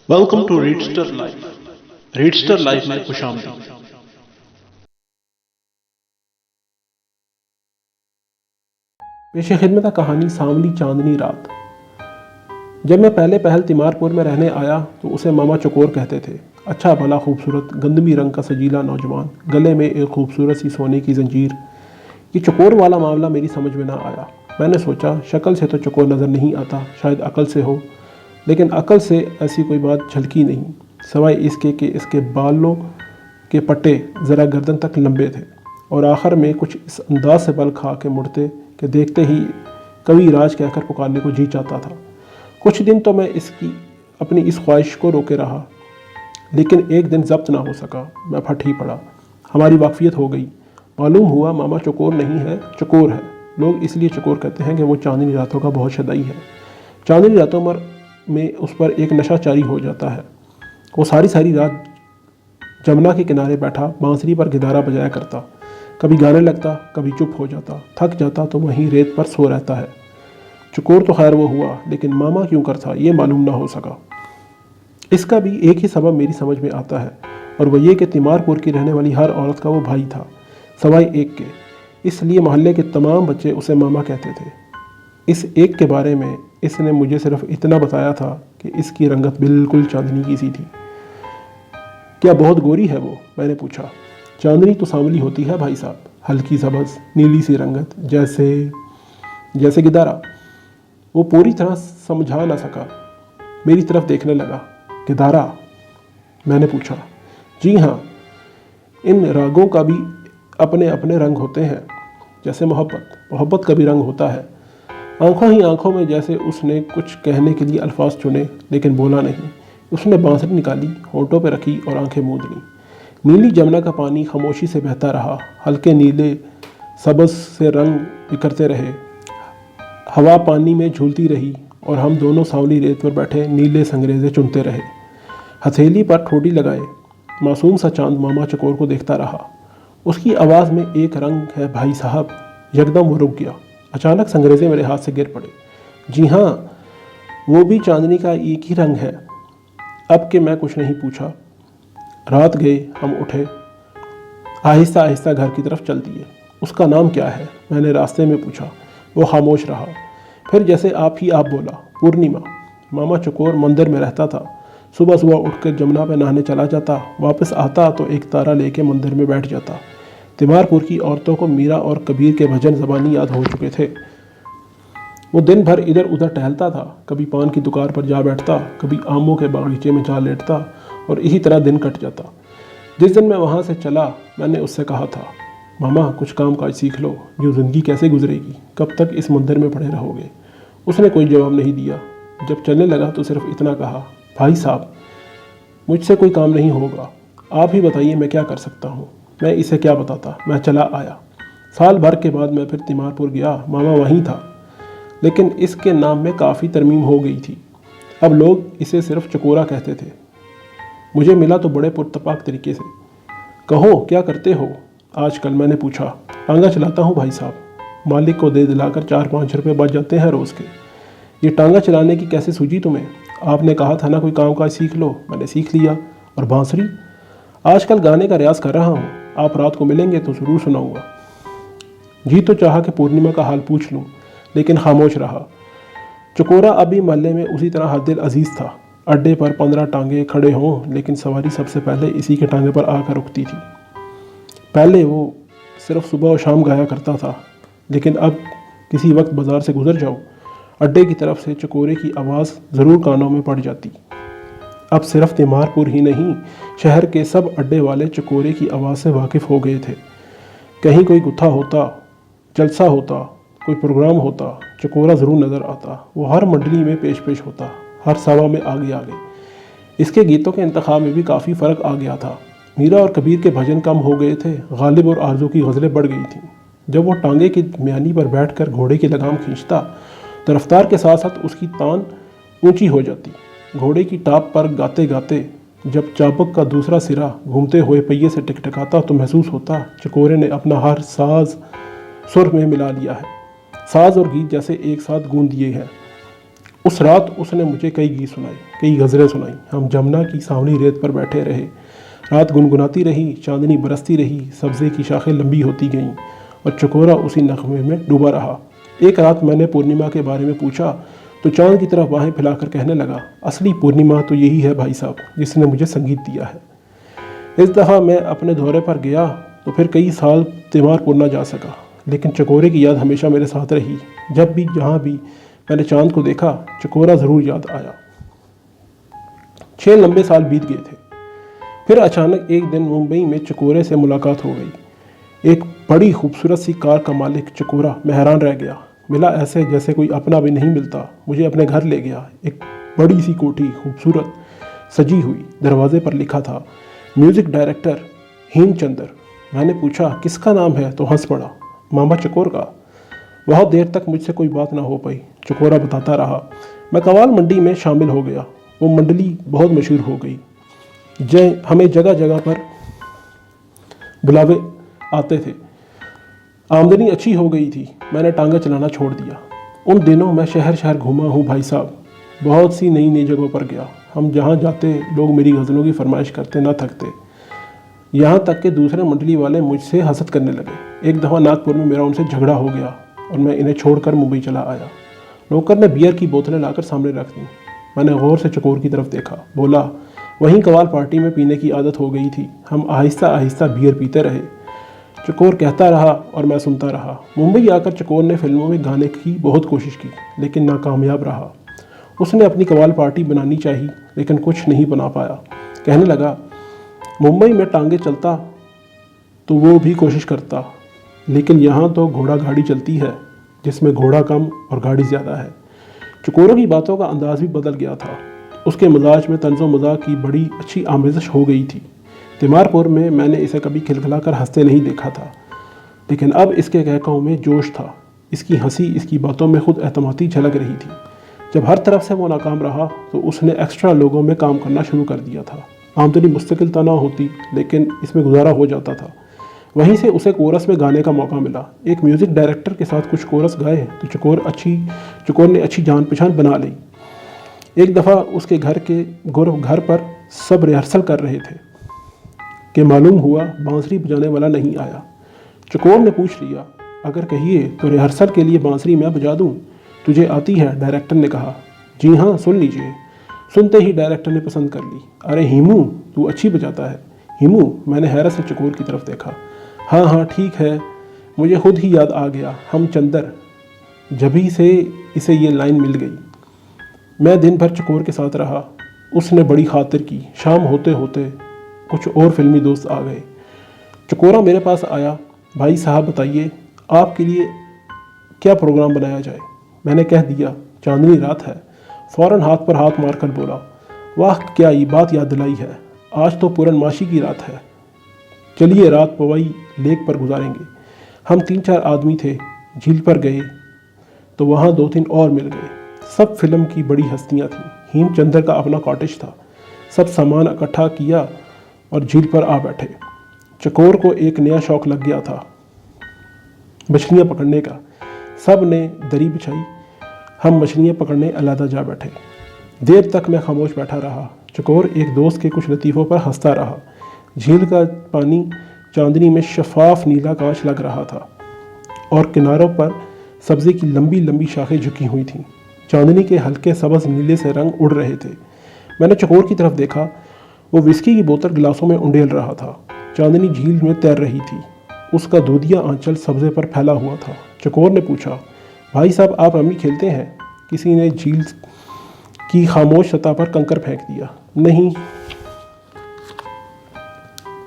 Welcome to Readster life. Readster life में खुशामदीद। पेश खिदमत कहानी सांवली चांदनी रात। जब मैं पहले पहल तिमारपुर में रहने आया तो उसे मामा चकोर कहते थे। अच्छा भला खूबसूरत गंदमी रंग का सजीला नौजवान, गले में एक खूबसूरत सी सोने की जंजीर। ये चकोर वाला मामला मेरी समझ में ना आया। मैंने सोचा शक्ल से तो चकोर नज़र नहीं आता, शायद अकल से हो। लेकिन अकल से ऐसी कोई बात झलकी नहीं, सवाए इसके कि इसके बालों के पट्टे ज़रा गर्दन तक लंबे थे और आखिर में कुछ इस अंदाज से बल खा के मुड़ते कि देखते ही कवि राज कहकर पुकारने को जी चाहता था। कुछ दिन तो मैं अपनी इस ख्वाहिश को रोके रहा, लेकिन एक दिन जब्त ना हो सका। मैं फट ही पड़ा। हमारी वाकफियत हो गई। मालूम हुआ मामा चकोर नहीं है, चकोर है। लोग इसलिए चकोर कहते हैं कि वो चांदनी रातों का बहुत शदाई है। चांदनी रातों में उस पर एक नशा जारी हो जाता है। वो सारी सारी रात जमुना के किनारे बैठा बांसुरी पर गिटारा बजाया करता। कभी गाने लगता, कभी चुप हो जाता, थक जाता तो वहीं रेत पर सो रहता है। चकोर तो खैर वो हुआ, लेकिन मामा क्यों करता ये मालूम ना हो सका। इसका भी एक ही सबब मेरी समझ में आता है, और वह ये कि तिमारपुर की रहने वाली हर औरत का वो भाई था, सवाई एक के। इसलिए मोहल्ले के तमाम बच्चे उसे मामा कहते थे। इस एक के बारे में इसने मुझे सिर्फ इतना बताया था कि इसकी रंगत बिल्कुल चांदनी की सी थी। क्या बहुत गोरी है वो? मैंने पूछा। चांदनी तो सांवली होती है भाई साहब, हल्की सब्ज नीली सी रंगत, जैसे गिदारा। वो पूरी तरह समझा ना सका, मेरी तरफ देखने लगा। गिदारा? मैंने पूछा। जी हाँ, इन रागों का भी अपने अपने रंग होते हैं, जैसे मोहब्बत का भी रंग होता है। आंखों ही आंखों में जैसे उसने कुछ कहने के लिए अल्फाज चुने, लेकिन बोला नहीं। उसने बांसुरी निकाली, होंठों पर रखी और आंखें मूंद लीं। नीली जमुना का पानी खामोशी से बहता रहा। हल्के नीले सबज से रंग बिखरते रहे। हवा पानी में झूलती रही और हम दोनों सांवली रेत पर बैठे नीले संगरेजे चुनते रहे। हथेली पर ठोडी लगाए मासूम सा चांद मामा चकोर को देखता रहा। उसकी आवाज़ में एक रंग है भाई साहब। यकदम वो रुक गया। अचानक संगरेजे मेरे हाथ से गिर पड़े। जी हाँ, वो भी चांदनी का एक ही रंग है। अब कि मैं कुछ नहीं पूछा। रात गए, हम उठे, आहिस्ता आहिस्ता घर की तरफ चल दिए। उसका नाम क्या है? मैंने रास्ते में पूछा। वो खामोश रहा। फिर जैसे आप बोला, पूर्णिमा। मामा चकोर मंदिर में रहता था। सुबह सुबह उठकर जमुना पे नहाने चला जाता, वापस आता तो एक तारा लेके मंदिर में बैठ जाता। तिमारपुर की औरतों को मीरा और कबीर के भजन ज़बानी याद हो चुके थे। वो दिन भर इधर उधर टहलता था, कभी पान की दुकान पर जा बैठता, कभी आमों के बागीचे में जा लेटता, और इसी तरह दिन कट जाता। जिस दिन मैं वहाँ से चला, मैंने उससे कहा था, मामा कुछ काम काज सीख लो, यूँ ज़िंदगी कैसे गुजरेगी, कब तक इस मंदिर में पड़े रहोगे। उसने कोई जवाब नहीं दिया। जब चलने लगा तो सिर्फ इतना कहा, भाई साहब मुझसे कोई काम नहीं होगा, आप ही बताइए मैं क्या कर सकता हूँ। मैं इसे क्या बताता। मैं चला आया। साल भर के बाद मैं फिर तिमारपुर गया। मामा वहीं था, लेकिन इसके नाम में काफ़ी तरमीम हो गई थी। अब लोग इसे सिर्फ चकोरा कहते थे। मुझे मिला तो बड़े पुरतपाक तरीके से। कहो क्या करते हो आजकल? मैंने पूछा। टांगा चलाता हूँ भाई साहब, मालिक को दे दिलाकर 4-5 रुपये बच जाते हैं रोज़ के। ये टांगा चलाने की कैसे सूझी तुम्हें? आपने कहा था ना कोई काम काज सीख लो। मैंने सीख लिया। और बांसुरी? आजकल गाने का रियाज कर रहा हूँ। आप रात को मिलेंगे तो ज़रूर सुनाऊंगा। जी तो चाहा कि पूर्णिमा का हाल पूछ लूँ, लेकिन खामोश रहा। चकोरा अभी मोहल्ले में उसी तरह हद अजीज़ था। अड्डे पर 15 टांगे खड़े हों, लेकिन सवारी सबसे पहले इसी के टांगे पर आकर रुकती थी। पहले वो सिर्फ सुबह और शाम गाया करता था, लेकिन अब किसी वक्त बाज़ार से गुजर जाओ, अड्डे की तरफ से चकोरे की आवाज़ ज़रूर कानों में पड़ जाती। अब सिर्फ तिमारपुर ही नहीं, शहर के सब अड्डे वाले चकोरे की आवाज़ से वाकिफ़ हो गए थे। कहीं कोई गुत्था होता, जलसा होता, कोई प्रोग्राम होता, चकोरा ज़रूर नज़र आता। वो हर मंडली में पेश होता, हर सभा में आगे। इसके गीतों के इंतखाब में भी काफ़ी फ़र्क आ गया था। मीरा और कबीर के भजन कम हो गए थे, गालिब और आरज़ू की गज़लें बढ़ गई थीं। जब वो टांगे की म्यानी पर बैठकर घोड़े की लगाम खींचता तो रफ्तार के साथ साथ उसकी तान ऊंची हो जाती। घोड़े की टाप पर गाते गाते जब चाबुक का दूसरा सिरा घूमते हुए पहिए से टिकटकाता तो महसूस होता चकोरे ने अपना हर साज सुर में मिला लिया है। साज और गीत जैसे एक साथ गूंज दिए हैं। उस रात उसने मुझे कई गीत सुनाए, कई गज़लें सुनाई। हम जमुना की सांवली रेत पर बैठे रहे। रात गुनगुनाती रही, चांदनी बरसती रही, सब्ज़े की शाखें लंबी होती गईं और चकोरा उसी नगमे में डूबा रहा। एक रात मैंने पूर्णिमा के बारे में पूछा तो चांद की तरफ बाहें फैलाकर कहने लगा, असली पूर्णिमा तो यही है भाई साहब, जिसने मुझे संगीत दिया है। इस दफ़ा मैं अपने दौरे पर गया तो फिर कई साल तिमारपुर ना जा सका, लेकिन चकोरे की याद हमेशा मेरे साथ रही। जब भी जहाँ भी मैंने चांद को देखा, चकोरा ज़रूर याद आया। 6 लंबे साल बीत गए थे। फिर अचानक एक दिन मुंबई में चकोरे से मुलाकात हो गई। एक बड़ी खूबसूरत सी कार का मालिक चकोरा। मैं हैरान रह गया। मिला ऐसे जैसे कोई अपना भी नहीं मिलता। मुझे अपने घर ले गया। एक बड़ी सी कोठी, खूबसूरत सजी हुई। दरवाजे पर लिखा था, म्यूज़िक डायरेक्टर हेमचंद्र। मैंने पूछा, किसका नाम है? तो हंस पड़ा, मामा चकोर का। बहुत देर तक मुझसे कोई बात ना हो पाई। चकोरा बताता रहा। मैं कवाल मंडी में शामिल हो गया। वो मंडली बहुत मशहूर हो गई। हमें जगह जगह पर बुलावे आते थे। आमदनी अच्छी हो गई थी। मैंने टांगा चलाना छोड़ दिया। उन दिनों मैं शहर शहर घूमा हूँ भाई साहब। बहुत सी नई नई जगहों पर गया। हम जहाँ जाते लोग मेरी गज़लों की फरमाइश करते ना थकते। यहाँ तक कि दूसरे मंडली वाले मुझसे हसद करने लगे। एक दफ़ा नागपुर में मेरा उनसे झगड़ा हो गया और मैं इन्हें छोड़कर मुंबई चला आया। नौकर ने बियर की बोतलें लाकर सामने रख दी। मैंने गौर से चकोर की तरफ देखा। बोला, वहीं कवाल पार्टी में पीने की आदत हो गई थी। हम आहिस्ता आहिस्ता बियर पीते रहे। चकोर कहता रहा और मैं सुनता रहा। मुंबई आकर चकोर ने फिल्मों में गाने की बहुत कोशिश की, लेकिन नाकामयाब रहा। उसने अपनी कवाल पार्टी बनानी चाहिए, लेकिन कुछ नहीं बना पाया। कहने लगा, मुंबई में टांगे चलता तो वो भी कोशिश करता, लेकिन यहाँ तो घोड़ा गाड़ी चलती है, जिसमें घोड़ा कम और गाड़ी ज़्यादा है। चकोरों की बातों का अंदाज़ भी बदल गया था। उसके मिजाज में तंज़ो मज़ाक की बड़ी अच्छी आमेज़श हो गई थी। तिमारपुर में मैंने इसे कभी खिलखिलाकर हंसते नहीं देखा था, लेकिन अब इसके कहकाओं में जोश था। इसकी हंसी, इसकी बातों में खुद एतमादी झलक रही थी। जब हर तरफ से वो नाकाम रहा तो उसने एक्स्ट्रा लोगों में काम करना शुरू कर दिया था। आमदनी मुस्तकिल तो ना होती, लेकिन इसमें गुजारा हो जाता था। वहीं से उसे कोरस में गाने का मौका मिला। एक म्यूज़िक डायरेक्टर के साथ कुछ कोरस गाए तो चकोर ने अच्छी जान पहचान बना ली। एक दफ़ा उसके घर पर सब रिहर्सल कर रहे थे कि मालूम हुआ बांसुरी बजाने वाला नहीं आया। चकोर ने पूछ लिया, अगर कहिए तो रिहर्सल के लिए बांसुरी मैं बजा दूं, तुझे आती है? डायरेक्टर ने कहा, जी हाँ, सुन लीजिए। सुनते ही डायरेक्टर ने पसंद कर ली। अरे हीमू, तू अच्छी बजाता है। हीमू, मैंने हैरत से चकोर की तरफ देखा। हाँ हाँ ठीक है, मुझे खुद ही याद आ गया, हम चंदर। जभी से इसे ये लाइन मिल गई। मैं दिन भर चकोर के साथ रहा। उसने बड़ी खातिर की। शाम होते होते कुछ और फिल्मी दोस्त आ गए। चकोरा मेरे पास आया। भाई साहब बताइए, आपके लिए क्या प्रोग्राम बनाया जाए? मैंने कह दिया, चांदनी रात है। फ़ौरन हाथ पर हाथ मारकर बोला, वाह क्या ये बात याद दिलाई है, आज तो पूर्णमासी की रात है। चलिए रात पवई लेक पर गुजारेंगे। हम 3-4 आदमी थे। झील पर गए तो वहाँ 2-3 और मिल गए। सब फिल्म की बड़ी हस्तियाँ थीं। हेमचंद्र का अपना कॉटेज था। सब सामान इकट्ठा किया और झील पर आ बैठे। चकोर को एक नया शौक लग गया था, मछलियाँ पकड़ने का। सब ने दरी बिछाई। हम मछलियाँ पकड़ने अलहदा जा बैठे। देर तक मैं खामोश बैठा रहा। चकोर एक दोस्त के कुछ लतीफ़ों पर हंसता रहा। झील का पानी चांदनी में शफाफ नीला कांच लग रहा था और किनारों पर सब्ज़ी की लंबी लंबी शाखें झुकी हुई थीं। चांदनी के हल्के सबज नीले से रंग उड़ रहे थे। मैंने चकोर की तरफ देखा। वो विस्की की बोतल गिलासों में उंडेल रहा था। चांदनी झील में तैर रही थी। उसका दूधिया आंचल सब्ज़े पर फैला हुआ था। चकोर ने पूछा, भाई साहब आप रमी खेलते हैं? किसी ने झील की खामोश सतह पर कंकर फेंक दिया। नहीं।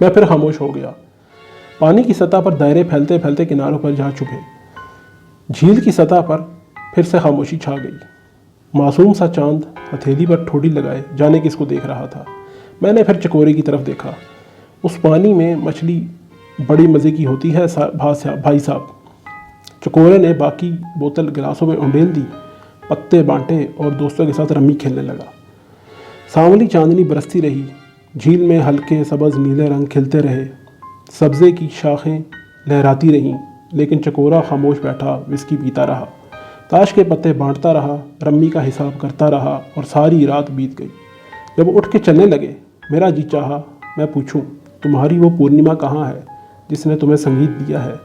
मैं फिर खामोश हो गया। पानी की सतह पर दायरे फैलते फैलते किनारों पर जा चुके। झील की सतह पर फिर से खामोशी छा गई। मासूम सा चांद हथेली पर ठोड़ी लगाए जाने किसको देख रहा था। मैंने फिर चकोरे की तरफ देखा। उस पानी में मछली बड़ी मज़े की होती है भाई साहब। चकोरे ने बाकी बोतल गिलासों में उंडेल दी, पत्ते बांटे और दोस्तों के साथ रम्मी खेलने लगा। सांवली चांदनी बरसती रही। झील में हल्के सबज नीले रंग खिलते रहे। सब्ज़े की शाखें लहराती रहीं, लेकिन चकोरा खामोश बैठा विस्की पीता रहा। ताश के पत्ते बांटता रहा, रम्मी का हिसाब करता रहा और सारी रात बीत गई। जब उठ के चलने लगे, मेरा जी चाहा मैं पूछूं, तुम्हारी वो पूर्णिमा कहाँ है जिसने तुम्हें संगीत दिया है?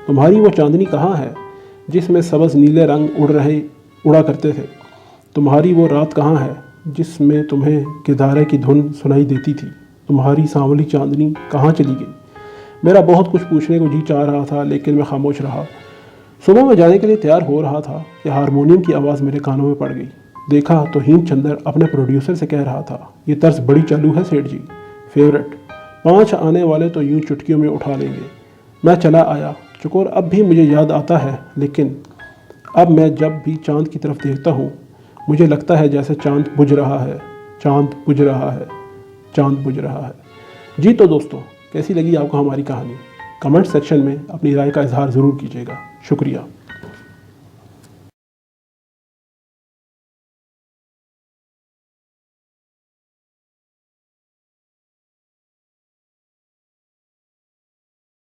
तुम्हारी वो चांदनी कहाँ है जिसमें सबज नीले रंग उड़ा करते थे? तुम्हारी वो रात कहाँ है जिसमें तुम्हें किरदारे की धुन सुनाई देती थी? तुम्हारी सांवली चांदनी कहाँ चली गई? मेरा बहुत कुछ पूछने को जी चाह रहा था, लेकिन मैं खामोश रहा। सुबह में जाने के लिए तैयार हो रहा था कि हारमोनियम की आवाज़ मेरे कानों में पड़ गई। देखा तो हेमचंद्र अपने प्रोड्यूसर से कह रहा था, ये तर्ज बड़ी चालू है सेठ जी, फेवरेट, 5 आने वाले तो यूं चुटकियों में उठा लेंगे। मैं चला आया। चकोर अब भी मुझे याद आता है, लेकिन अब मैं जब भी चांद की तरफ देखता हूँ मुझे लगता है जैसे चांद बुझ रहा है, चांद बुझ रहा है, चांद बुझ रहा है। जी तो दोस्तों, कैसी लगी आपको हमारी कहानी? कमेंट सेक्शन में अपनी राय का इजहार ज़रूर कीजिएगा। शुक्रिया।